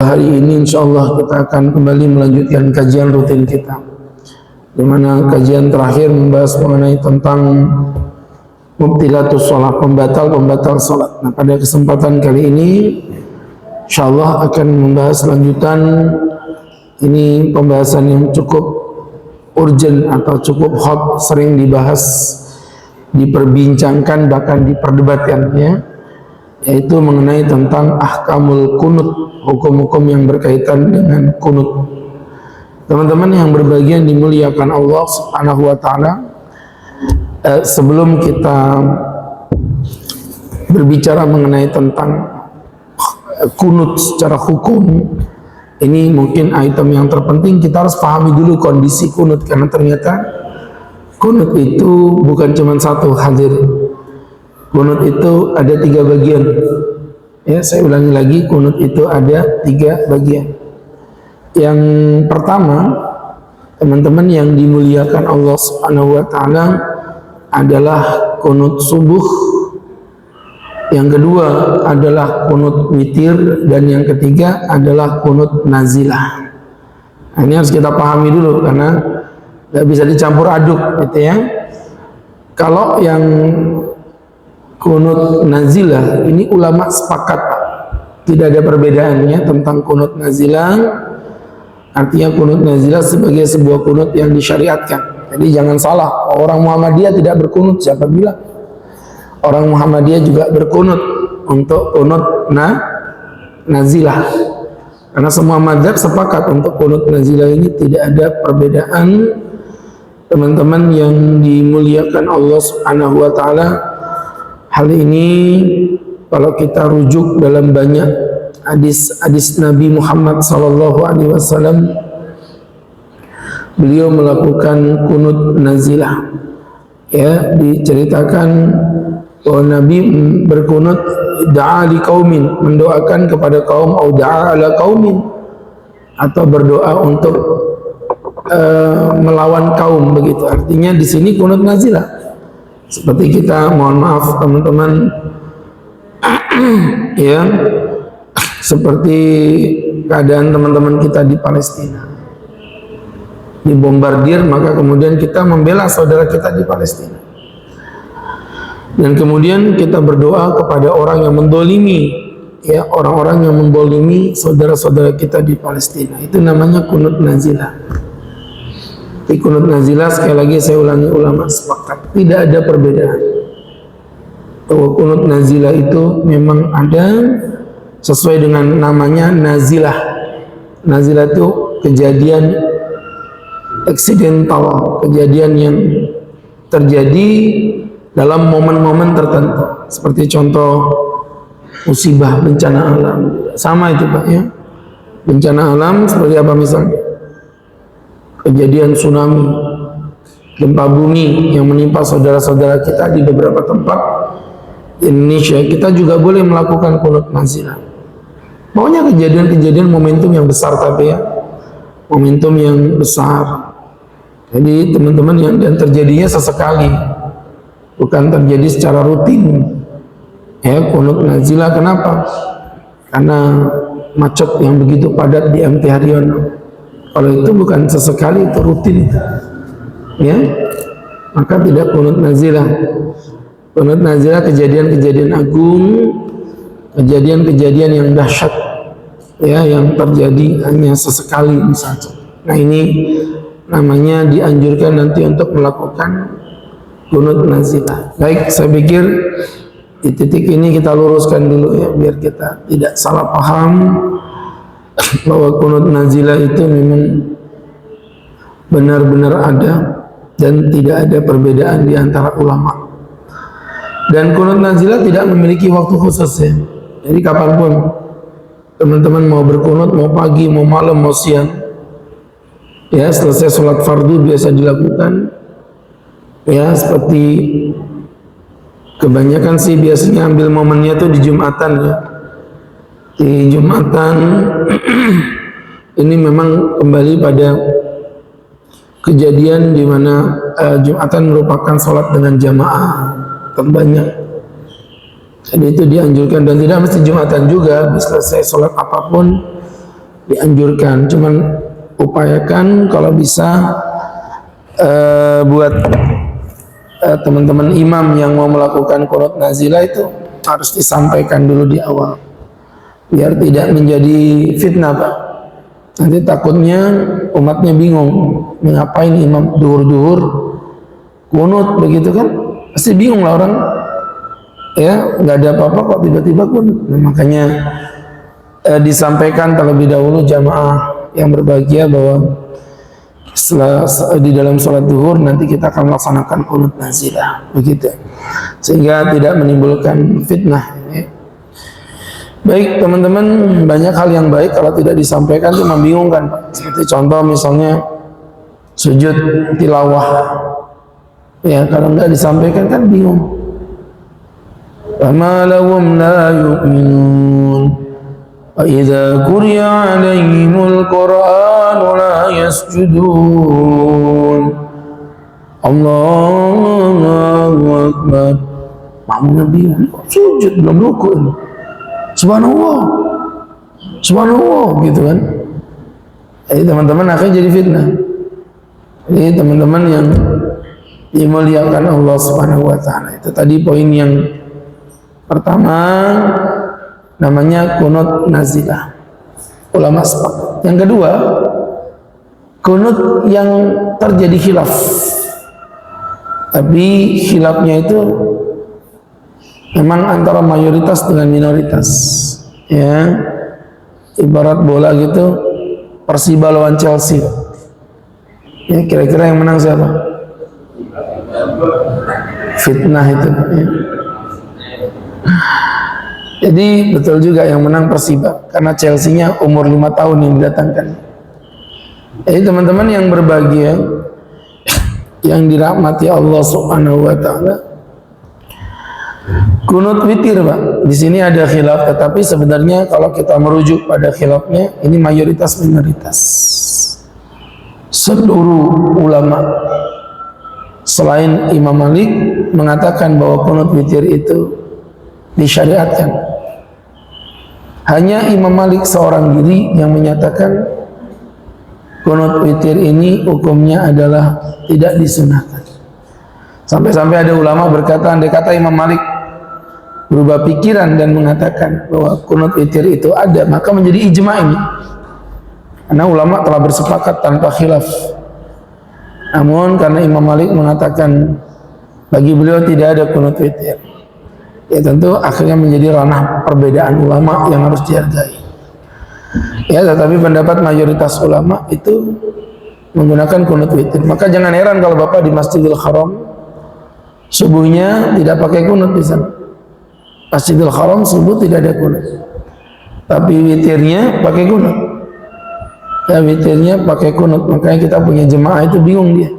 Hari ini insya Allah kita akan kembali melanjutkan kajian rutin kita, di mana kajian terakhir membahas mengenai tentang mubtilatus sholat, pembatal sholat. Nah, pada kesempatan kali ini insya Allah akan membahas lanjutan. Ini pembahasan yang cukup urgent atau cukup hot, sering dibahas, diperbincangkan, bahkan diperdebatkan, ya, yaitu mengenai tentang ahkamul kunut, hukum-hukum yang berkaitan dengan kunut. Teman-teman yang berbahagia dimuliakan Allah Subhanahu wa taala, sebelum kita berbicara mengenai tentang kunut secara hukum, ini mungkin item yang terpenting. Kita harus pahami dulu kondisi kunut, karena ternyata kunut itu bukan cuma satu, hadir. Kunut itu ada 3 bagian. Ya, saya ulangi lagi, kunut itu ada 3 bagian. Yang pertama, teman-teman yang dimuliakan Allah Subhanahu wa taala, adalah kunut subuh. Yang kedua adalah kunut witir, dan yang ketiga adalah kunut nazilah. Nah, ini harus kita pahami dulu karena nggak bisa dicampur aduk, gitu ya. Kalau yang kunut nazilah ini ulama sepakat, tidak ada perbedaannya tentang kunut nazilah. Artinya kunut nazilah sebagai sebuah kunut yang disyariatkan. Jadi jangan salah, orang Muhammadiyah tidak berkunut, siapa bilang? Orang Muhammadiyah juga berkunut untuk kunut nazilah. Karena semua mazhab sepakat untuk kunut nazilah ini tidak ada perbedaan. Teman-teman yang dimuliakan Allah Subhanahu wa taala, hal ini kalau kita rujuk dalam banyak hadis Nabi Muhammad sallallahu alaihi wasallam, beliau melakukan kunut nazilah. Ya, diceritakan bahwa Nabi berkunut da'a li qaumin, mendoakan kepada kaum, au da'a ala qaumin, atau berdoa untuk melawan kaum, begitu. Artinya di sini kunut nazilah. Seperti kita, mohon maaf teman-teman, ya, seperti keadaan teman-teman kita di Palestina, dibombardir, maka kemudian kita membela saudara kita di Palestina, dan kemudian kita berdoa kepada orang yang mendolimi, ya, orang-orang yang mendolimi saudara-saudara kita di Palestina. Itu namanya kunut nazilah. Di kunut nazilah, sekali lagi saya ulangi, ulama sepakat, tidak ada perbedaan. Bahwa kunut nazilah itu memang ada sesuai dengan namanya nazilah. Nazilah itu kejadian eksidental, kejadian yang terjadi dalam momen-momen tertentu, seperti contoh musibah, bencana alam. Sama itu Pak, ya. Bencana alam seperti apa misalnya? Kejadian tsunami, gempa bumi yang menimpa saudara-saudara kita di beberapa tempat di Indonesia. Kita juga boleh melakukan kunut nazilah. Pokoknya kejadian-kejadian momentum yang besar, tapi ya, momentum yang besar. Jadi teman-teman, yang terjadinya sesekali, bukan terjadi secara rutin. Ya, kunut nazilah kenapa? Karena macet yang begitu padat di MT Haryono. Kalau itu bukan sesekali, itu rutin, ya, maka tidak kunut nazilah. Kunut nazilah kejadian-kejadian agung, kejadian-kejadian yang dahsyat, ya, yang terjadi hanya sesekali saja. Nah, ini namanya dianjurkan nanti untuk melakukan kunut nazilah. Baik, saya pikir di titik ini kita luruskan dulu, ya, biar kita tidak salah paham bahwa kunut nazilah itu memang benar-benar ada dan tidak ada perbedaan di antara ulama. Dan kunut nazilah tidak memiliki waktu khusus, ya. Jadi kapanpun teman-teman mau berkunut, mau pagi, mau malam, mau siang, ya, selesai sholat fardu biasa dilakukan. Ya, seperti kebanyakan sih biasanya ambil momennya tuh di Jumatan, ya. Di Jumatan ini memang kembali pada kejadian di mana Jumatan merupakan sholat dengan jamaah terbanyak. Jadi itu dianjurkan, dan tidak mesti Jumatan juga, bisa selesai sholat apapun dianjurkan, cuman upayakan kalau bisa buat teman-teman imam yang mau melakukan qunut nazilah itu harus disampaikan dulu di awal biar tidak menjadi fitnah, Pak. Nanti takutnya umatnya bingung, ngapain imam duhur-duhur qunut begitu kan, pasti bingung lah orang, ya nggak ada apa-apa kok tiba-tiba qunut. Nah, makanya disampaikan terlebih dahulu jamaah yang berbahagia bahwa setelah di dalam sholat duhur nanti kita akan melaksanakan qunut nazilah begitu, sehingga tidak menimbulkan fitnah. Baik teman-teman, banyak hal yang baik kalau tidak disampaikan itu membingungkan. Seperti contoh misalnya sujud tilawah, ya kalau nggak disampaikan kan bingung. Fama lahum la yu'minun wa idza quri'a 'alaihimul qur'anu la yasjudun. Allahu akbar. Makmumnya bingung, sujud belum rukuk ini. Subhanallah, subhanallah gitu kan. Jadi teman-teman akhirnya jadi fitnah. Jadi teman-teman yang dimuliakan Allah Subhanahu wa taala, itu tadi poin yang pertama, namanya qunut nazilah. Ulama sepakat. Yang kedua, qunut yang terjadi khilaf. Tapi khilafnya itu memang antara mayoritas dengan minoritas, ya. Ibarat bola gitu, Persiba lawan Chelsea, ya, kira-kira yang menang siapa? Fitnah itu, ya. Jadi betul juga yang menang Persiba karena Chelsea-nya umur 5 tahun yang didatangkan. Jadi teman-teman yang berbahagia, yang dirahmati Allah Subhanahu wa taala, qunut witir, Pak. Di sini ada khilaf, tetapi sebenarnya kalau kita merujuk pada khilafnya, ini mayoritas minoritas. Seluruh ulama selain Imam Malik mengatakan bahwa qunut witir itu disyariatkan. Hanya Imam Malik seorang diri yang menyatakan qunut witir ini hukumnya adalah tidak disunahkan. Sampai-sampai ada ulama berkata, andai kata Imam Malik berubah pikiran dan mengatakan bahwa qunut witir itu ada, maka menjadi ijma ini. Karena ulama telah bersepakat tanpa khilaf. Namun karena Imam Malik mengatakan bagi beliau tidak ada qunut witir, ya tentu akhirnya menjadi ranah perbedaan ulama yang harus dihargai. Ya, tetapi pendapat mayoritas ulama itu menggunakan qunut witir. Maka jangan heran kalau Bapak di Masjidil Haram subuhnya tidak pakai qunut di sana. Masjidil Haram subuh tidak ada qunut, tapi witirnya pakai qunut. Ya, witirnya pakai qunut. Makanya kita punya jemaah itu bingung dia.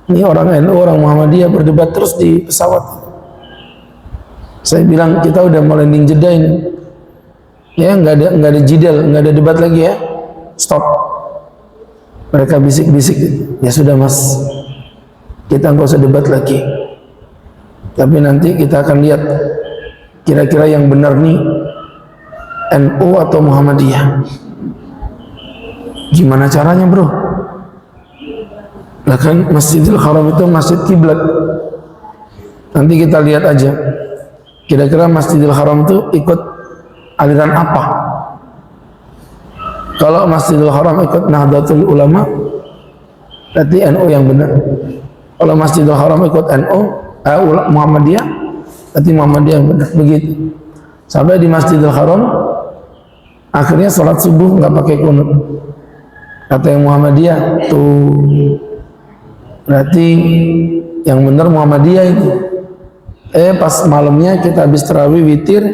Ini orang NU, orang Muhammadiyah berdebat terus di pesawat. Saya bilang kita udah mau landing Jeddah ini. Ya, nggak ada jidal, nggak ada debat lagi ya. Stop. Mereka bisik-bisik. Ya sudah Mas, kita nggak usah debat lagi. Tapi nanti kita akan lihat kira-kira yang benar nih NU atau Muhammadiyah. Gimana caranya, bro? Lah kan Masjidil Haram itu masjid kiblat. Nanti kita lihat aja. Kira-kira Masjidil Haram itu ikut aliran apa? Kalau Masjidil Haram ikut Nahdlatul Ulama, berarti NU yang benar. Kalau Masjidil Haram ikut NU, Muhammadiyah, berarti Muhammadiyah yang benar. Begitu. Sampai di Masjidil Haram, akhirnya sholat subuh nggak pakai qunut. Kata yang Muhammadiyah, tuh berarti yang benar Muhammadiyah itu. Pas malamnya kita habis tarawih witir,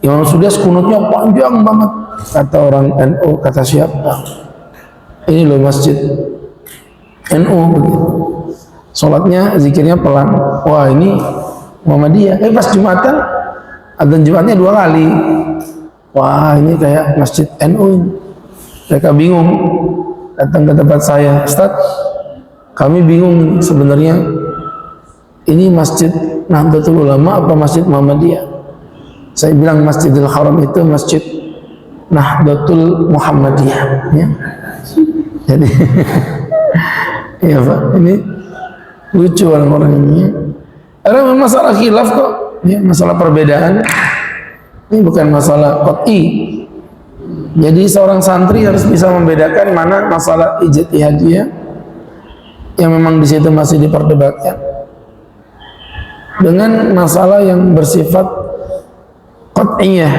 Imam Sudais qunutnya panjang banget. Kata orang NU, kata siapa? Ini loh masjid NU begitu. Sholatnya, zikirnya pelan. Wah ini Muhammadiyah. Pas Jumatan, adzan Jumatnya 2 kali. Wah ini kayak masjid NU ini. Mereka bingung, datang ke tempat saya, Ustaz, kami bingung sebenarnya ini masjid Nahdlatul Ulama apa masjid Muhammadiyah. Saya bilang Masjidil Haram itu masjid Nahdlatul Muhammadiyah, ya. Jadi ya Pak, ini lucu orang-orang ini. Karena masalah khilaf kok, ya, masalah perbedaan. Ini bukan masalah qat'i. Jadi seorang santri harus bisa membedakan mana masalah ijtihadiyah yang memang di situ masih diperdebatkan dengan masalah yang bersifat qat'iyah,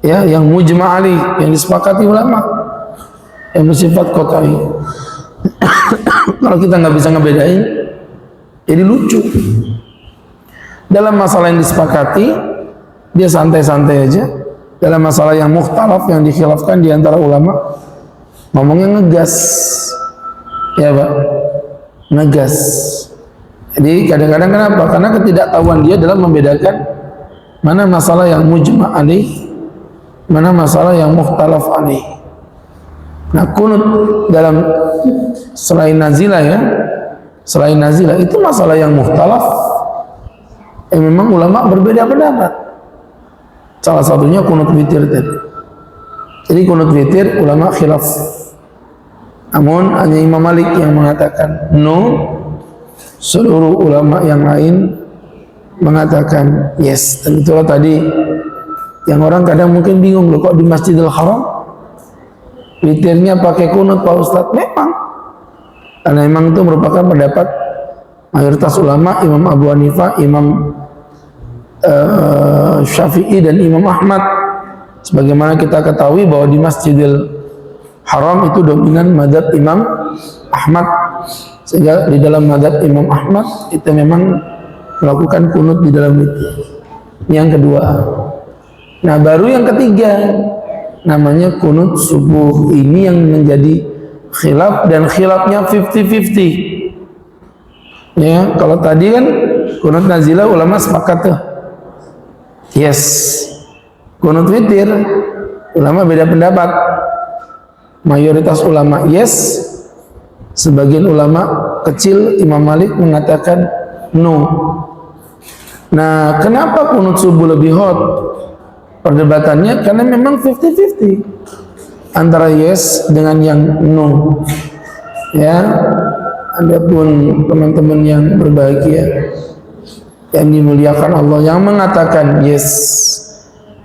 ya, yang mujma' alaih, yang disepakati ulama, yang bersifat qat'i. Kalau kita nggak bisa ngebedain, jadi lucu. Dalam masalah yang disepakati, dia santai-santai aja. Dalam masalah yang mukhtalaf, yang dikhilafkan di antara ulama, ngomongnya ngegas, ya Pak, ngegas. Jadi kadang-kadang kenapa? Karena ketidaktahuan dia dalam membedakan mana masalah yang mujma' alaih, mana masalah yang mukhtalaf alaih. Nah, kunut dalam selain nazilah, ya, selain nazilah itu masalah yang mukhtalaf, memang ulama berbeda pendapat. Salah satunya kunut witir tadi. Jadi kunut witir ulama khilaf. Namun hanya Imam Malik yang mengatakan no, seluruh ulama yang lain mengatakan yes. Dan itulah tadi yang orang kadang mungkin bingung, loh kok di Masjidil Haram witirnya pakai kunut Pak Ustadz? Memang, karena memang itu merupakan pendapat mayoritas ulama, Imam Abu Hanifah, Imam Syafi'i dan Imam Ahmad. Sebagaimana kita ketahui bahwa di Masjidil Haram itu dominan mazhab Imam Ahmad, sehingga di dalam mazhab Imam Ahmad itu memang melakukan kunut di dalam itu. Yang kedua, nah baru yang ketiga namanya kunut subuh. Ini yang menjadi khilaf, dan khilafnya 50-50. Ya, kalau tadi kan kunut nazilah ulama sepakat tuh, yes. Kunut witir ulama beda pendapat. Mayoritas ulama yes, sebagian ulama kecil Imam Malik mengatakan no. Nah, kenapa kunut subuh lebih hot perdebatannya? Karena memang 50-50 antara yes dengan yang no. Ya, adapun teman-teman yang berbahagia yang dimuliakan Allah, yang mengatakan yes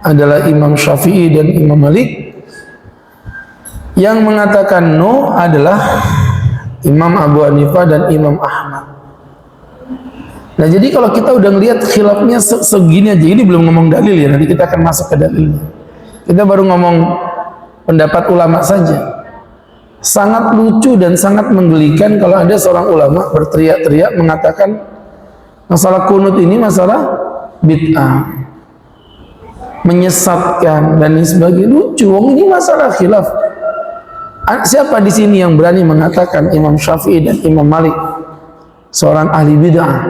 adalah Imam Syafi'i dan Imam Malik. Yang mengatakan no adalah Imam Abu Hanifah dan Imam Ahmad. Nah, jadi kalau kita udah ngelihat khilafnya segini aja, ini belum ngomong dalil ya, nanti kita akan masuk ke dalilnya. Kita baru ngomong pendapat ulama saja. Sangat lucu dan sangat menggelikan kalau ada seorang ulama berteriak-teriak mengatakan masalah kunut ini masalah bid'ah, menyesatkan dan sebagainya. Lucu, ini masalah khilaf. Siapa di sini yang berani mengatakan Imam Syafi'i dan Imam Malik seorang ahli bid'ah?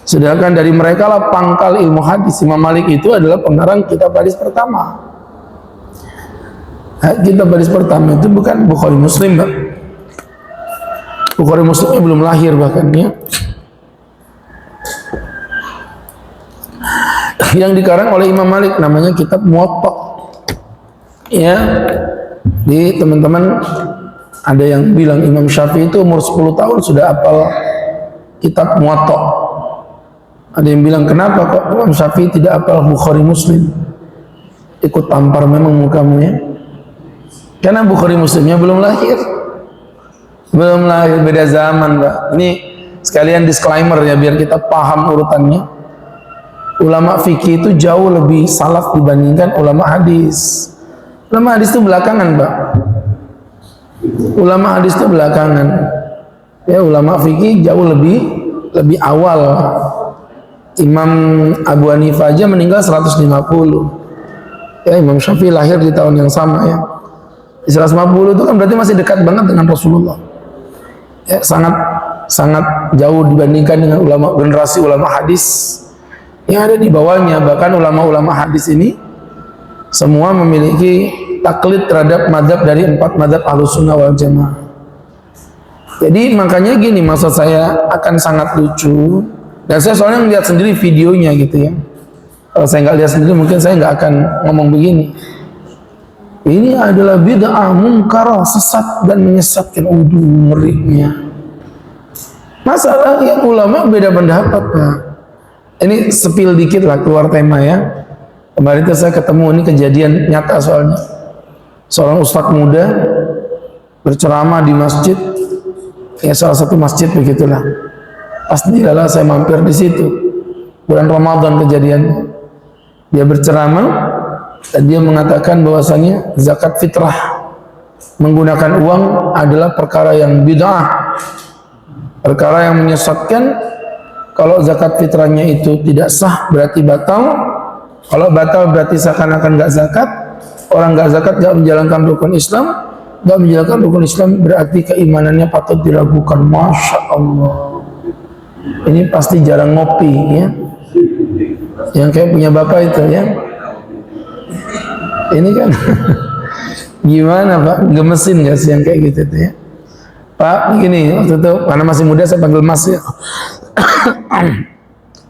Sedangkan dari mereka lah pangkal ilmu hadis. Imam Malik itu adalah pengarang kitab hadis pertama. Kitab hadis pertama itu bukan Bukhari Muslim, Pak. Bukhari Muslimnya belum lahir bahkan, ya. Yang dikarang oleh Imam Malik namanya kitab Muwatta. Ya. Di teman-teman ada yang bilang Imam Syafi'i itu umur 10 tahun sudah hafal kitab Muwatta. Ada yang bilang kenapa kok Imam Syafi'i tidak hafal Bukhari Muslim? Ikut tampar memang mukamu, ya. Karena Bukhari Muslimnya belum lahir. Belum lahir, beda zaman, Pak. Ini sekalian disclaimer ya biar kita paham urutannya. Ulama fikih itu jauh lebih salaf dibandingkan ulama hadis. Ulama hadis itu belakangan, Pak. Ulama hadis itu belakangan. Ya, ulama fikih jauh lebih awal. Imam Abu Hanifah aja meninggal 150. Ya, Imam Syafi'i lahir di tahun yang sama, ya. 150 itu kan berarti masih dekat banget dengan Rasulullah. Ya, sangat jauh dibandingkan dengan generasi ulama hadis yang ada di bawahnya. Bahkan ulama-ulama hadis ini semua memiliki taklid terhadap mazhab dari 4 mazhab Ahlussunnah wal Jamaah. Jadi makanya gini, maksud saya akan sangat lucu, dan saya soalnya ngeliat sendiri videonya gitu, ya. Kalau saya nggak lihat sendiri mungkin saya nggak akan ngomong begini. Ini adalah bid'ah mungkarah, sesat dan menyesatkan. Ngerinya. Masalah yang ulama beda pendapat, Pak. Ini sepil dikit lah, keluar tema ya. Kemarin itu saya ketemu, ini kejadian nyata soalnya. Seorang ustadz muda berceramah di masjid, ya salah satu masjid begitulah. Pas dilala saya mampir di situ. Bulan Ramadan kejadian. Dia berceramah dan dia mengatakan bahwasanya zakat fitrah menggunakan uang adalah perkara yang bid'ah, perkara yang menyesatkan. Kalau zakat fitrahnya itu tidak sah berarti batal. Kalau batal berarti seakan-akan nggak zakat. Orang nggak zakat nggak menjalankan rukun Islam. Nggak menjalankan rukun Islam berarti keimanannya patut diragukan. Masya Allah. Ini pasti jarang ngopi ya. Yang kayak punya bapak itu ya. Ini kan gimana Pak? Gemesin nggak sih yang kayak gitu tuh ya? Pak, begini, waktu itu karena masih muda saya panggil Mas ya.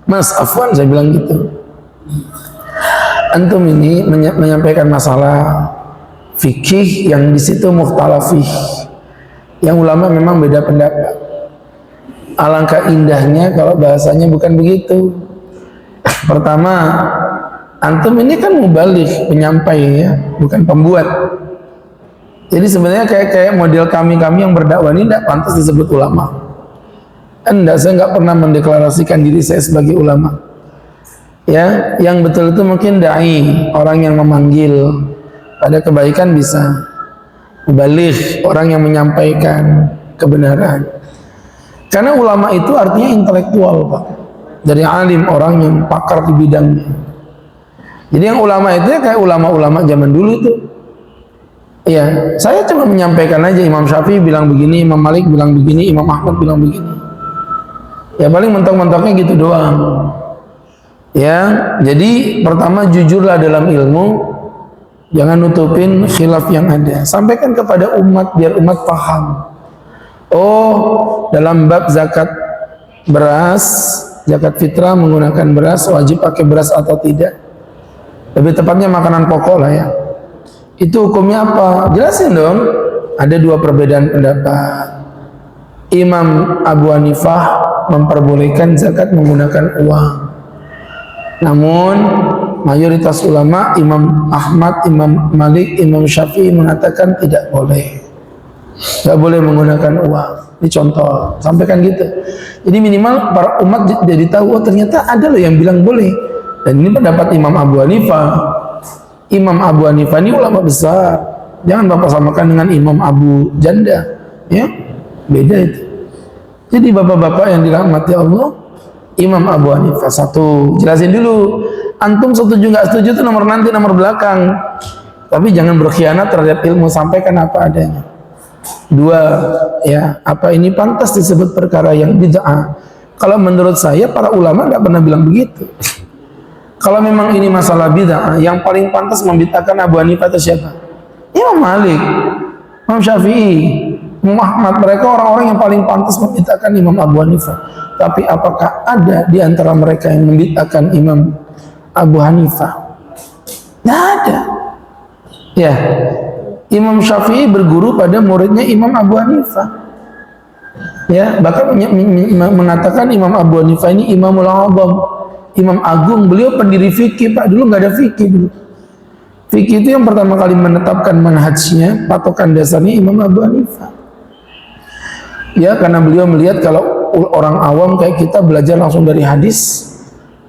Mas Afwan, saya bilang gitu. Antum ini menyampaikan masalah fikih yang di situ mukhtalafih. Yang ulama memang beda pendapat. Alangkah indahnya kalau bahasanya bukan begitu. Pertama, antum ini kan mubalik, penyampai ya, bukan pembuat. Jadi sebenarnya kayak model kami yang berdakwah ini tidak pantas disebut ulama. Enggak, saya nggak pernah mendeklarasikan diri saya sebagai ulama. Ya, yang betul itu mungkin dai, orang yang memanggil pada kebaikan bisa. Mubalik, orang yang menyampaikan kebenaran. Karena ulama itu artinya intelektual, Pak. Dari alim, orang yang pakar di bidangnya. Jadi yang ulama itu ya kayak ulama-ulama zaman dulu itu. Ya, saya cuma menyampaikan aja Imam Syafi'i bilang begini, Imam Malik bilang begini, Imam Ahmad bilang begini. Ya paling mentok-mentoknya gitu doang. Ya, jadi pertama jujurlah dalam ilmu, jangan nutupin khilaf yang ada. Sampaikan kepada umat biar umat paham. Oh, dalam bab zakat beras, zakat fitrah menggunakan beras, wajib pakai beras atau tidak? Lebih tepatnya makanan pokok lah ya. Itu hukumnya apa? Jelasin dong. Ada dua perbedaan pendapat. Imam Abu Hanifah memperbolehkan zakat menggunakan uang. Namun mayoritas ulama, Imam Ahmad, Imam Malik, Imam Syafi'i mengatakan tidak boleh. Tidak boleh menggunakan uang. Ini contoh, sampaikan gitu. Jadi minimal para umat jadi tahu, oh ternyata ada loh yang bilang boleh. Dan ini pendapat Imam Abu Hanifah. Imam Abu Hanifah ini ulama besar. Jangan bapak samakan dengan Imam Abu Janda. Ya, beda itu. Jadi bapak-bapak yang dirahmati Allah, Imam Abu Hanifah satu. Jelasin dulu. Antum setuju nggak setuju itu nomor nanti, nomor belakang. Tapi jangan berkhianat terhadap ilmu, sampaikan apa adanya. Dua, ya, apa ini pantas disebut perkara yang bid'ah? Kalau menurut saya para ulama nggak pernah bilang begitu. Kalau memang ini masalah bid'ah, yang paling pantas membid'ahkan Abu Hanifah itu siapa? Imam Malik, Imam Syafi'i, Imam Ahmad. Mereka orang-orang yang paling pantas membid'ahkan Imam Abu Hanifah. Tapi apakah ada di antara mereka yang membid'ahkan Imam Abu Hanifah? Tidak ada. Ya, Imam Syafi'i berguru pada muridnya Imam Abu Hanifah. Ya, bahkan mengatakan Imam Abu Hanifah ini Imamul Azam, Imam Agung. Beliau pendiri fikih, Pak. Dulu nggak ada fikih dulu. Fikih itu yang pertama kali menetapkan manhajnya, patokan dasarnya Imam Abu Hanifah. Ya, karena beliau melihat kalau orang awam kayak kita belajar langsung dari hadis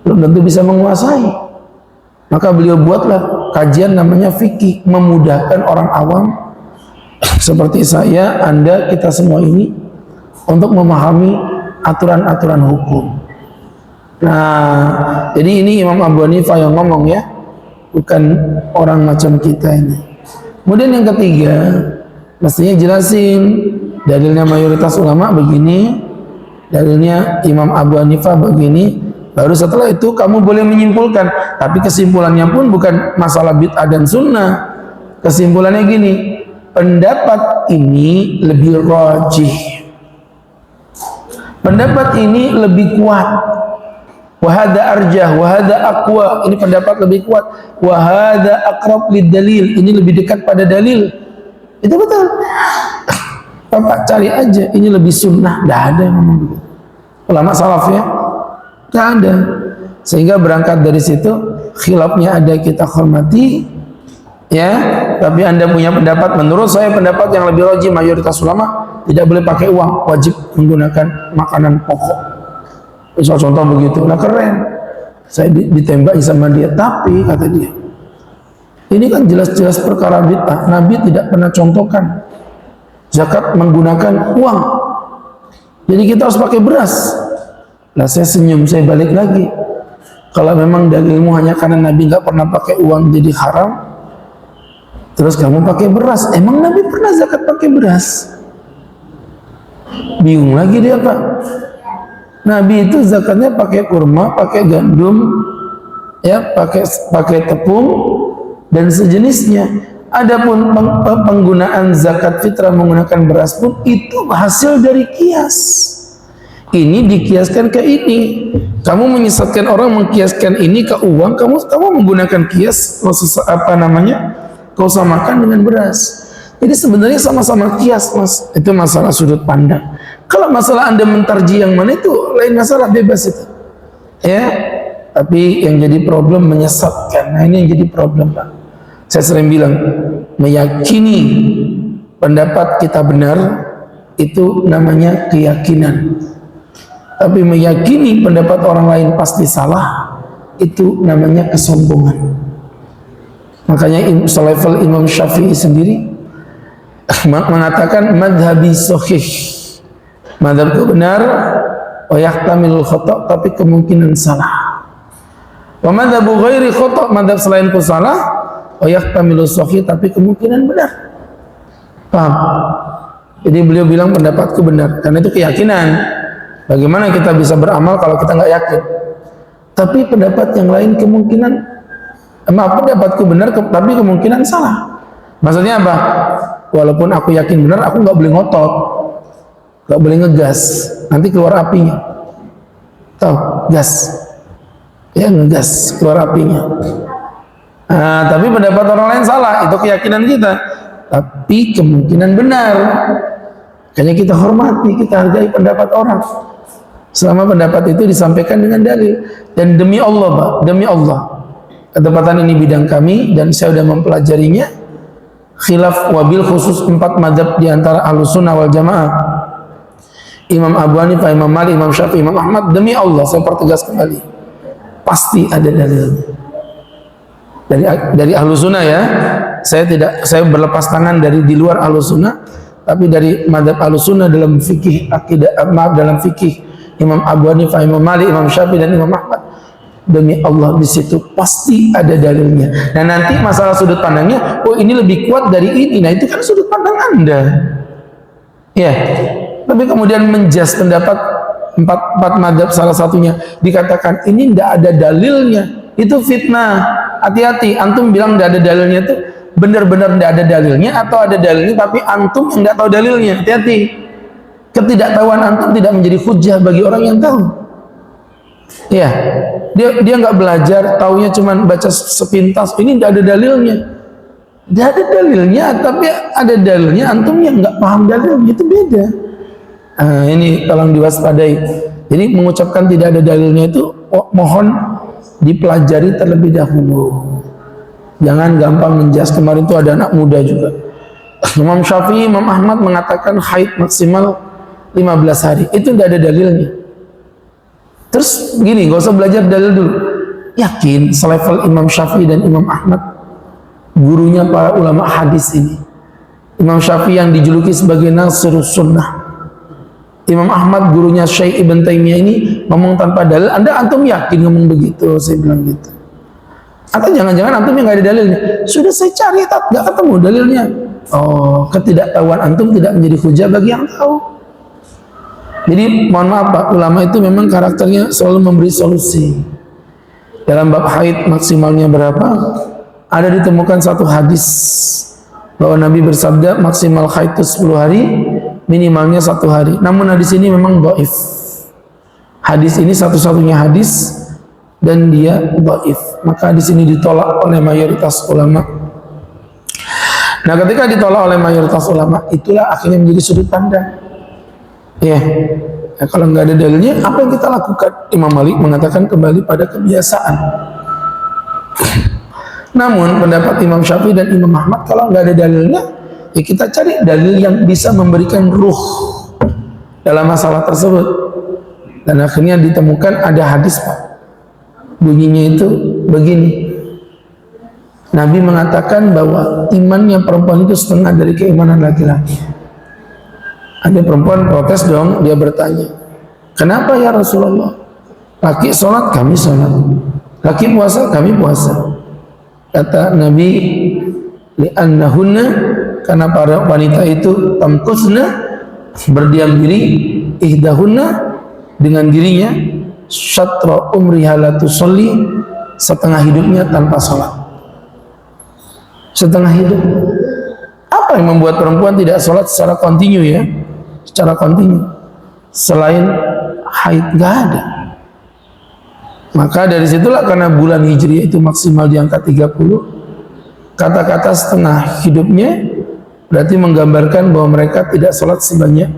belum tentu bisa menguasai. Maka beliau buatlah kajian namanya fikih, memudahkan orang awam seperti saya, Anda, kita semua ini untuk memahami aturan-aturan hukum. Nah, jadi ini Imam Abu Hanifah yang ngomong ya, bukan orang macam kita ini. Kemudian yang ketiga, mestinya jelasin dalilnya mayoritas ulama begini, dalilnya Imam Abu Hanifah begini. Baru setelah itu kamu boleh menyimpulkan. Tapi kesimpulannya pun bukan masalah bid'ah dan sunnah. Kesimpulannya gini, pendapat ini lebih rajih, pendapat ini lebih kuat. wa hadza arjah, wa hadza aqwa, ini pendapat lebih kuat, wa hadza aqrab lid dalil, ini lebih dekat pada dalil. Itu betul. Bapak cari aja, ini lebih sunnah. Tidak ada yang ngomong begitu. Ulama salaf ya, tidak ada. Sehingga berangkat dari situ, khilafnya ada, kita hormati, ya. Tapi Anda punya pendapat, menurut saya pendapat yang lebih rajih mayoritas ulama tidak boleh pakai uang, wajib menggunakan makanan pokok. Misal contoh begitu, nah keren. Saya ditembaki sama dia, tapi kata dia, ini kan jelas-jelas perkara bid'ah. Nabi tidak pernah contohkan zakat menggunakan uang. Jadi kita harus pakai beras. Nah saya senyum, saya balik lagi. Kalau memang dalilmu hanya karena Nabi nggak pernah pakai uang jadi haram, terus kamu pakai beras. Emang Nabi pernah zakat pakai beras? Bingung lagi dia Pak. Nabi itu zakatnya pakai kurma, pakai gandum, ya, pakai tepung dan sejenisnya. Adapun penggunaan zakat fitrah menggunakan beras pun itu hasil dari kias. Ini dikiaskan ke ini. Kamu menyesatkan orang mengkiaskan ini ke uang, kamu menggunakan kias, kau samakan dengan beras. Jadi sebenarnya sama-sama kias, Mas. Itu masalah sudut pandang. Kalau masalah Anda mentarji yang mana itu lain masalah, bebas itu. Ya. Tapi yang jadi problem menyesatkan. Nah, ini yang jadi problem, Pak. Saya sering bilang, meyakini pendapat kita benar itu namanya keyakinan. Tapi meyakini pendapat orang lain pasti salah itu namanya kesombongan. Makanya selevel Imam Syafi'i sendiri mengatakan madhabi sahih, madhabku benar, wa yahtamilul khata', tapi kemungkinan salah. Wa madhabu ghairi khata', madhab selainku salah, wa yahtamilu sahih, tapi kemungkinan benar. Paham? Jadi beliau bilang pendapatku benar, karena itu keyakinan. Bagaimana kita bisa beramal kalau kita nggak yakin? Tapi pendapat yang lain kemungkinan, pendapatku benar, tapi kemungkinan salah. Maksudnya apa? Walaupun aku yakin benar, aku nggak boleh ngotot, nggak boleh ngegas, nanti keluar apinya. Tahu? Gas, ya ngegas, keluar apinya. Nah, tapi pendapat orang lain salah, itu keyakinan kita. Tapi kemungkinan benar. Kayaknya kita hormati, kita hargai pendapat orang. Selama pendapat itu disampaikan dengan dalil. Dan demi Allah, Pak, demi Allah, ketepatan ini bidang kami dan saya sudah mempelajarinya. Khilaf wabil khusus 4 mazhab di antara Ahlussunnah wal Jamaah. Imam Abu Hanifah, Imam Malik, Imam Syafi'i, Imam Ahmad, demi Allah saya pertegas kembali, pasti ada dalilnya. Dari Ahlussunnah ya. Saya berlepas tangan dari di luar Ahlussunnah, tapi dari mazhab Ahlussunnah dalam fikih akidah, dalam fikih Imam Abu Hanifah, Imam Malik, Imam Syafi'i dan Imam Ahmad, demi Allah di situ pasti ada dalilnya. Nah nanti masalah sudut pandangnya, oh ini lebih kuat dari ini, nah itu kan sudut pandang Anda. Ya, tapi kemudian menjas pendapat empat mazhab salah satunya dikatakan ini tidak ada dalilnya, itu fitnah. Hati-hati, antum bilang tidak ada dalilnya itu benar-benar tidak ada dalilnya atau ada dalilnya tapi antum yang tidak tahu dalilnya. Hati-hati, ketidaktahuan antum tidak menjadi hujjah bagi orang yang tahu. Ya, dia nggak belajar, taunya cuma baca sepintas, ini tidak ada dalilnya. Tidak ada dalilnya, tapi ada dalilnya, antum yang nggak paham dalilnya, itu beda. Nah, ini tolong diwaspadai. Jadi mengucapkan tidak ada dalilnya itu mohon dipelajari terlebih dahulu. Jangan gampang menjas. Kemarin itu ada anak muda juga, Imam Syafi'i, Imam Ahmad mengatakan haid maksimal 15 hari. Itu tidak ada dalilnya. Terus gini, gak usah belajar dalil dulu. Yakin selevel Imam Syafi'i dan Imam Ahmad, gurunya para ulama hadis ini. Imam Syafi'i yang dijuluki sebagai Nasirus Sunnah, Imam Ahmad gurunya Syekh Ibn Taimiyah ini ngomong tanpa dalil. Antum yakin ngomong begitu? Saya bilang gitu. Atau jangan-jangan antum yang nggak ada dalilnya? Sudah saya cari, tak nggak ketemu dalilnya. Oh, ketidaktahuan antum tidak menjadi hujah bagi yang tahu. Jadi mohon maaf Pak, ulama itu memang karakternya selalu memberi solusi. Dalam bab haid maksimalnya berapa? Ada ditemukan satu hadis bahwa Nabi bersabda maksimal haid itu 10 hari, minimalnya 1 hari. Namun hadis ini memang dhaif. Hadis ini satu-satunya hadis dan dia dhaif. Maka di sini ditolak oleh mayoritas ulama. Nah, ketika ditolak oleh mayoritas ulama, itulah akhirnya menjadi sudut pandang. Ya, nah, kalau nggak ada dalilnya, apa yang kita lakukan? Imam Malik mengatakan kembali pada kebiasaan. Namun pendapat Imam Syafi'i dan Imam Ahmad, kalau nggak ada dalilnya, ya kita cari dalil yang bisa memberikan ruh dalam masalah tersebut. Dan akhirnya ditemukan ada hadis, Pak. Bunyinya itu begini. Nabi mengatakan bahwa imannya perempuan itu setengah dari keimanan laki-laki. Ada perempuan protes dong, dia bertanya, kenapa ya Rasulullah? Laki sholat, kami sholat. Laki puasa, kami puasa. Kata Nabi, li'annahunna, karena para wanita itu tamkusna, berdiam diri, ihdahunna, dengan dirinya, syatra umriha la tusalli, setengah hidupnya tanpa sholat. Setengah hidup. Apa yang membuat perempuan tidak sholat secara kontinu ya? Secara kontinu. Selain haid, gak ada. Maka dari situlah, karena bulan Hijriah itu maksimal di angka 30, kata-kata setengah hidupnya berarti menggambarkan bahwa mereka tidak sholat sebanyak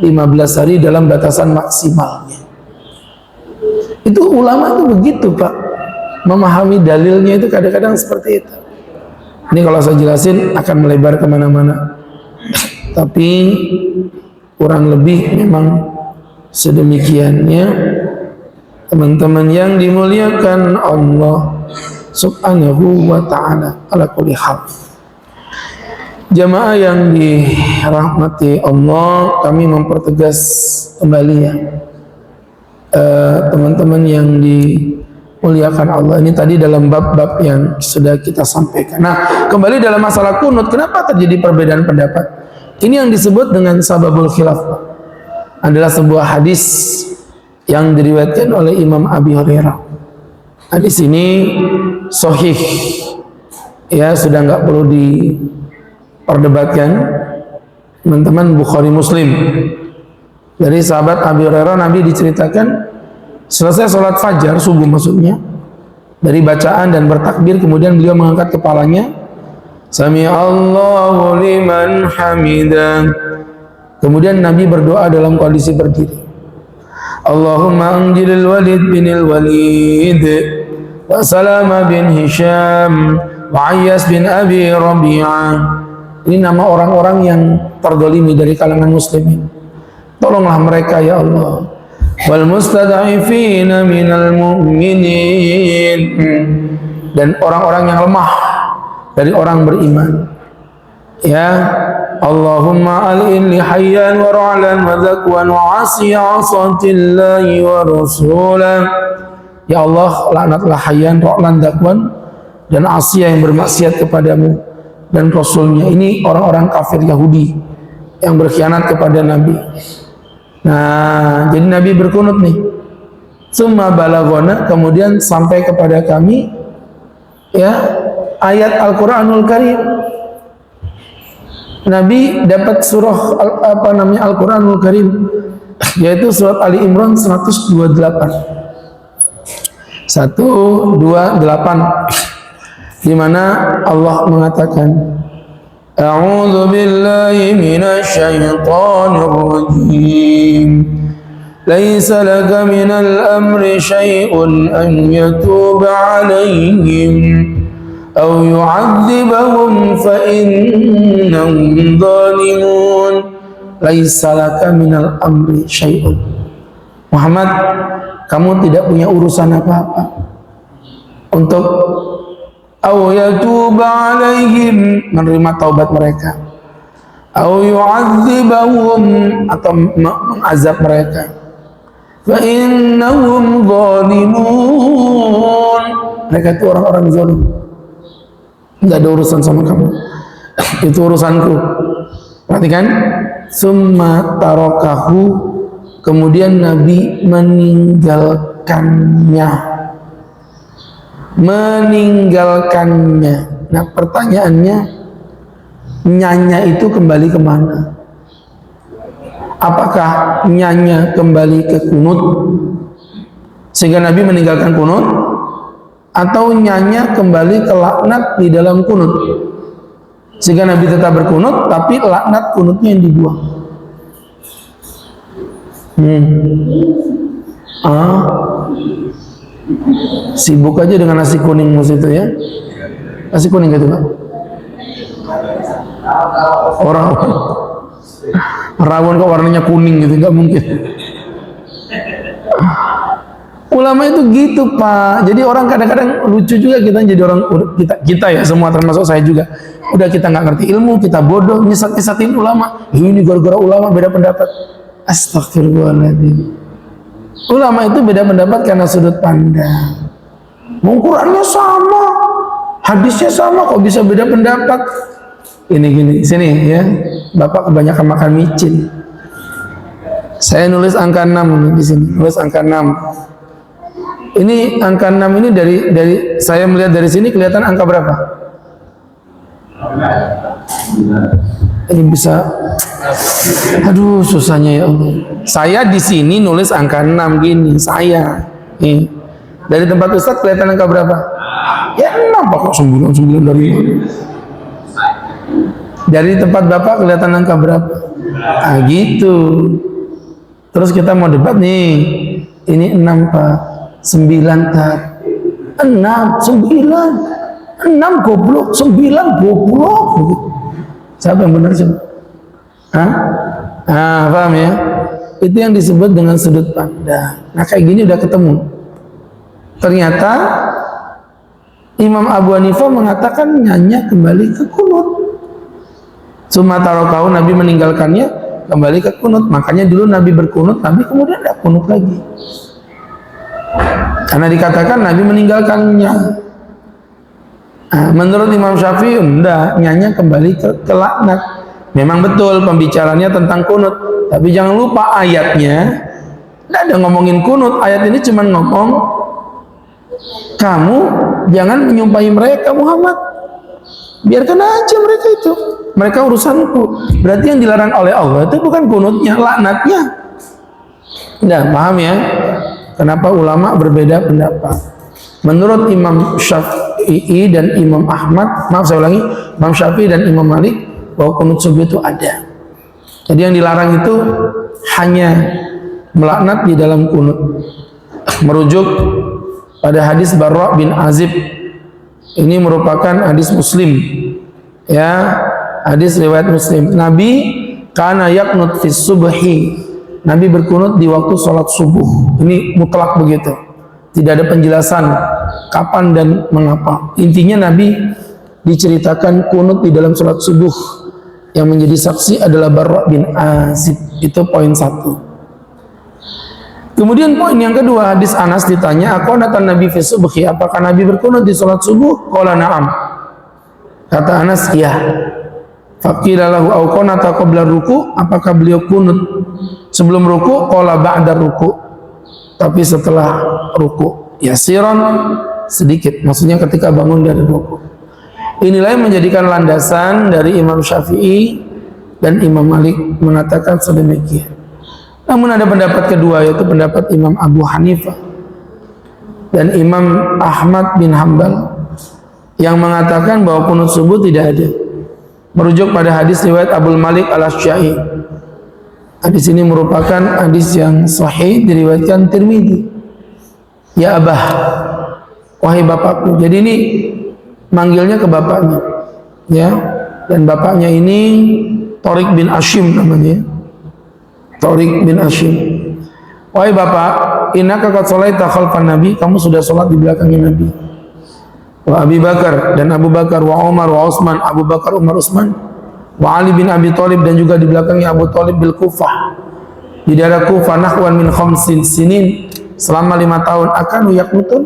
15 hari dalam batasan maksimalnya. Itu ulama itu begitu, Pak. Memahami dalilnya itu kadang-kadang seperti itu. Ini kalau saya jelasin akan melebar kemana-mana. Tapi kurang lebih memang sedemikiannya, teman-teman yang dimuliakan Allah Subhanahu wa ta'ala ala kulli hal. Jamaah yang dirahmati Allah, kami mempertegas kembali ya, teman-teman yang dimuliakan Allah. Ini tadi dalam bab-bab yang sudah kita sampaikan. Nah, kembali dalam masalah kunut, kenapa terjadi perbedaan pendapat? Ini yang disebut dengan sababul khilaf, adalah sebuah hadis yang diriwayatkan oleh Imam Abi Hurairah. Hadis ini sahih, ya, sudah nggak perlu diperdebatkan, teman-teman. Bukhari Muslim. Dari sahabat Abi Hurairah, Nabi diceritakan selesai sholat fajar, subuh maksudnya, dari bacaan dan bertakbir, kemudian beliau mengangkat kepalanya, Sami Allahu liman hamidah. Kemudian Nabi berdoa dalam kondisi berdiri, Allahumma anjilil Walid bin Walid wa Salama bin Hisham wa Ayyas bin Abi Rabi'ah. Ini nama orang-orang yang terdolimi dari kalangan muslimin. Tolonglah mereka ya Allah. Wal mustad'ifina minal mu'minin, dan orang-orang yang lemah dari orang beriman. Ya Allahumma al'in li hayyan wa ra'lan wa zakwan wa asiya asatillahi wa rasulah. Ya Allah, laknatlah hayyan, ra'lan, zakwan, dan Asia yang bermaksiat kepadamu dan Rasulnya. Ini orang-orang kafir Yahudi yang berkhianat kepada Nabi. Nah, jadi Nabi berkunut nih. Summa balagona, kemudian sampai kepada kami, ya, ayat Al-Quranul Karim. Nabi dapat surah Al-Quranul Karim, yaitu surat Ali Imran 128. 128, di mana Allah mengatakan, A'udzu billahi minasy syaithanir rajim. Laisa laka minal amri syai'un an yatuba 'alaihim aw yu'adzibahum fa innahum zalimun. Laisa laka minal amri syai'un. Muhammad, kamu tidak punya urusan apa-apa untuk aw yatuba alaihim, menerima taubat mereka, aw yu'adzibahum, atau mengazab mereka, fa innahum zalimun, mereka itu orang-orang zalim. Enggak ada urusan sama kamu, itu urusanku. Perhatikan, summa tarakahu, kemudian Nabi meninggalkannya. Nah, pertanyaannya, nyanya itu kembali kemana? Apakah nyanya kembali ke kunut, sehingga Nabi meninggalkan kunut, atau nyanya kembali ke laknat di dalam kunut sehingga Nabi tetap berkunut tapi laknat kunutnya yang dibuang. Sibuk aja dengan nasi kuning mus itu ya, nasi kuning gitu Pak. Orang rawon kok warnanya kuning gitu, nggak mungkin. Ulama itu gitu Pak. Jadi orang kadang-kadang lucu juga, kita jadi orang, kita ya semua termasuk saya juga. Udah kita nggak ngerti ilmu, kita bodoh, nyesat-nyesatin ulama. Ini gara-gara ulama beda pendapat. Astagfirullahaladzim. Ulama itu beda pendapat karena sudut pandang. Qurannya sama, hadisnya sama, kok bisa beda pendapat? Ini gini, sini ya. Bapak kebanyakan makan micin. Saya nulis angka 6 di sini, nulis angka 6. Ini angka 6 ini dari saya melihat dari sini kelihatan angka berapa? Ini bisa, aduh susahnya ya Allah. Saya di sini nulis angka 6 gini, saya. Nih. Dari tempat Ustadz kelihatan angka berapa? Ya 6 kok, 9 dari mana? Dari tempat Bapak kelihatan angka berapa? Ah gitu. Terus kita mau debat nih. Ini 6 Pak. 9 tak 6, 9 goblok, 9 goblok. Siapa yang benar sih? Paham ya? Itu yang disebut dengan sudut pandang. Nah kayak gini udah ketemu. Ternyata Imam Abu Hanifah mengatakan nyanya kembali ke kunut. Sumatarokau, Nabi meninggalkannya kembali ke kunut. Makanya dulu Nabi berkunut, Nabi kemudian tidak kunut lagi. Karena dikatakan Nabi meninggalkannya. Menurut Imam Syafi'i, enggak, nyanya kembali ke laknat. Memang betul pembicaranya tentang kunut, tapi jangan lupa ayatnya enggak ada ngomongin kunut. Ayat ini cuma ngomong kamu jangan menyumpahi mereka Muhammad, biarkan aja mereka itu, mereka urusanku. Berarti yang dilarang oleh Allah itu bukan kunutnya, laknatnya. Udah paham ya? Kenapa ulama berbeda pendapat? Menurut Imam Syafi'i dan Imam Ahmad, maaf saya ulangi, Imam Syafi'i dan Imam Malik, bahwa kunut subuh itu ada. Jadi yang dilarang itu hanya melaknat di dalam kunut. Merujuk pada hadis Barra bin Azib. Ini merupakan hadis Muslim. Ya, hadis riwayat Muslim. Nabi kana yaqnut fi subhi. Nabi berkunut di waktu sholat subuh. Ini mutlak begitu. Tidak ada penjelasan kapan dan mengapa. Intinya Nabi diceritakan kunut di dalam sholat subuh. Yang menjadi saksi adalah Barra bin Azib. Itu poin 1. Kemudian poin yang kedua, hadis Anas ditanya, aqonatan Nabi fi subhi, apakah Nabi berkunut di sholat subuh? Qala na'am. Kata Anas, iya. Faqila lahu aqonata qabla ruku, apakah beliau kunut sebelum ruku? Qala ba'da ruku, tapi setelah ruku. Yasiran, sedikit, maksudnya ketika bangun dari ruku. Inilah yang menjadikan landasan dari Imam Syafi'i dan Imam Malik mengatakan sedemikian. Namun ada pendapat kedua, yaitu pendapat Imam Abu Hanifah dan Imam Ahmad bin Hanbal yang mengatakan bahwa kunut subuh tidak ada. Merujuk pada hadis riwayat Abdul Malik al-Asy'ari. Hadis ini merupakan hadis yang sahih, diriwayatkan Tirmidzi. Ya Abah, wahai bapakku. Jadi ini manggilnya ke bapaknya, ya. Dan bapaknya ini Tariq bin Ashim namanya. Tariq bin Ashim. Wahai bapak, innaka qad shalaita khalfan Nabi, kamu sudah sholat di belakangnya Nabi. Wa Abi Bakar dan Abu Bakar, wa Umar wa Utsman, Abu Bakar, Umar, Utsman, wa Ali bin Abi Thalib, dan juga di belakangnya Abu Thalib bil Kufah. Di daerah Kufah nahwan min 5 sinin, selama 5 tahun. Akanu yaqnutun,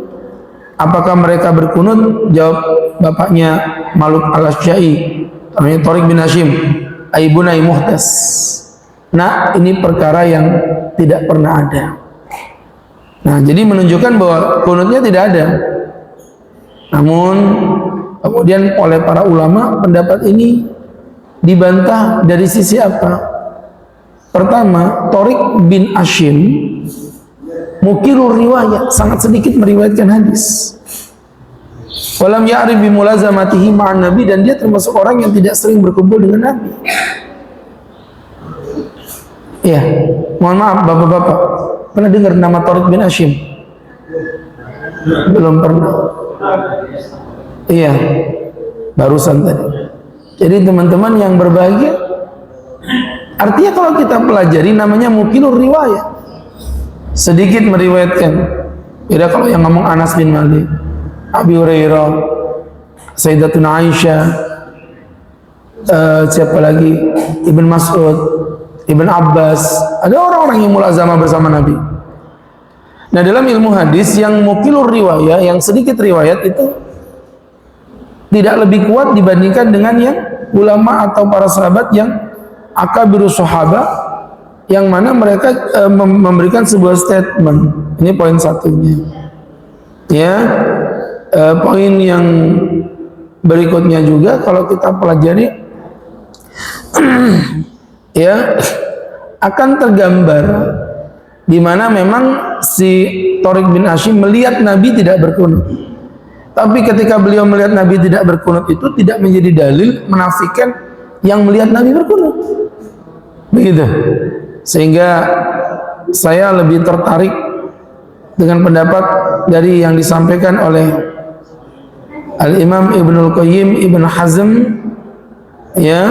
apakah mereka berkunut? Jawab bapaknya Maluk al-Asy'ari, namanya Tariq bin Hashim, aibunai muhtas. Nah, ini perkara yang tidak pernah ada. Nah, jadi menunjukkan bahwa kunutnya tidak ada. Namun kemudian oleh para ulama pendapat ini dibantah dari sisi apa? Pertama, Tariq bin Ashim mukilur riwayat, sangat sedikit meriwayatkan hadis. Walam ya'rif bi mulazamatihi ma'an nabi, dan dia termasuk orang yang tidak sering berkumpul dengan Nabi. Iya, mohon maaf bapak-bapak, pernah dengar nama Tariq bin Hashim? Belum pernah. Iya, barusan tadi. Jadi teman-teman yang berbahagia, artinya kalau kita pelajari namanya mukilur riwayat, sedikit meriwayatkan. Beda kalau yang ngomong Anas bin Malik, Abi Hurairah, Sayyidatuna Aisyah, siapa lagi, Ibn Mas'ud, Ibn Abbas. Ada orang-orang yang mulazamah bersama Nabi. Nah, dalam ilmu hadis yang mukilur riwayat, yang sedikit riwayat itu tidak lebih kuat dibandingkan dengan yang ulama atau para sahabat yang akabirus sahabat, yang mana mereka memberikan sebuah statement. Ini poin satunya. Ya, poin yang berikutnya juga kalau kita pelajari ya akan tergambar di mana memang si Tariq bin Hashim melihat Nabi tidak berkunut. Tapi ketika beliau melihat Nabi tidak berkunut itu tidak menjadi dalil menafikan yang melihat Nabi berkunut. Begitu. Sehingga saya lebih tertarik dengan pendapat dari yang disampaikan oleh Al-Imam Ibnul Qayyim, Ibn Hazm, ya,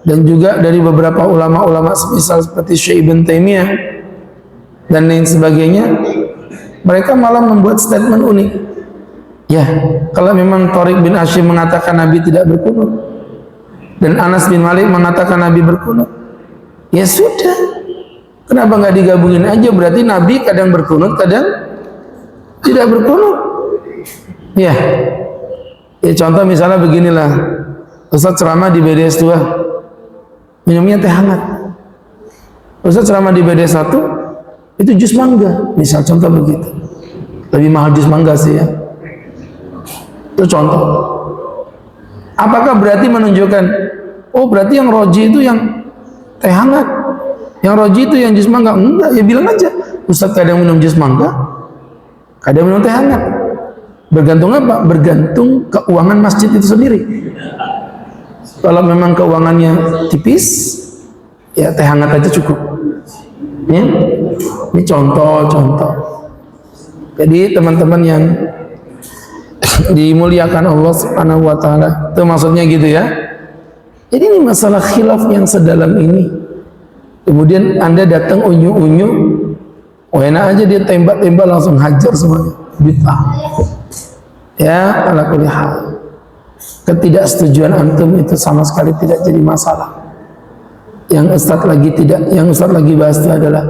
dan juga dari beberapa ulama-ulama semisal seperti Syekh Ibn Taimiyah dan lain sebagainya. Mereka malah membuat statement unik. Ya, kalau memang Tariq bin Hashim mengatakan Nabi tidak berkunut dan Anas bin Malik mengatakan Nabi berkunut, ya sudah, kenapa nggak digabungin aja? Berarti Nabi kadang berkunut, kadang tidak berkunut. Ya, contoh misalnya beginilah, Ustaz ceramah di BDS 2 minumnya teh hangat, Ustaz ceramah di BDS 1 itu jus mangga, misal contoh begitu. Lebih mahal jus mangga sih ya. Itu contoh. Apakah berarti menunjukkan, oh berarti yang roji itu yang teh hangat, yang roji itu yang jus mangga? Enggak, ya bilang aja, Ustaz kadang minum jus mangga, kadang minum teh hangat. Bergantung apa? Bergantung keuangan masjid itu sendiri. Kalau memang keuangannya tipis, ya teh hangat aja cukup. Ya, ini contoh-contoh. Jadi teman-teman yang dimuliakan Allah Subhanahu wa taala, itu maksudnya gitu ya. Jadi ini masalah khilaf yang sedalam ini. Kemudian Anda datang unyu-unyu, oh enak aja dia tembak-tembak langsung hajar semuanya. Bid'ah. Ya, ala kulli hal. Ketidaksetujuan antum itu sama sekali tidak jadi masalah. Yang Ustaz lagi bahas itu adalah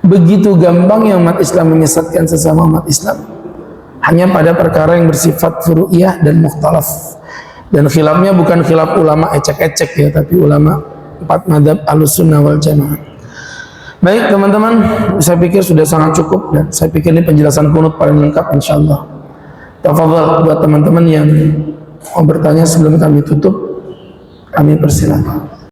begitu gampang yang umat Islam menyesatkan sesama umat Islam hanya pada perkara yang bersifat furu'iyah dan mukhtalaf, dan khilafnya bukan khilaf ulama ecek-ecek ya, tapi ulama 4 mazhab Ahlussunnah wal Jamaah. Baik teman-teman, saya pikir sudah sangat cukup, dan saya pikir ini penjelasan kunut paling lengkap insyaallah. Tafadhal buat teman-teman yang mau bertanya sebelum kami tutup, kami persilakan.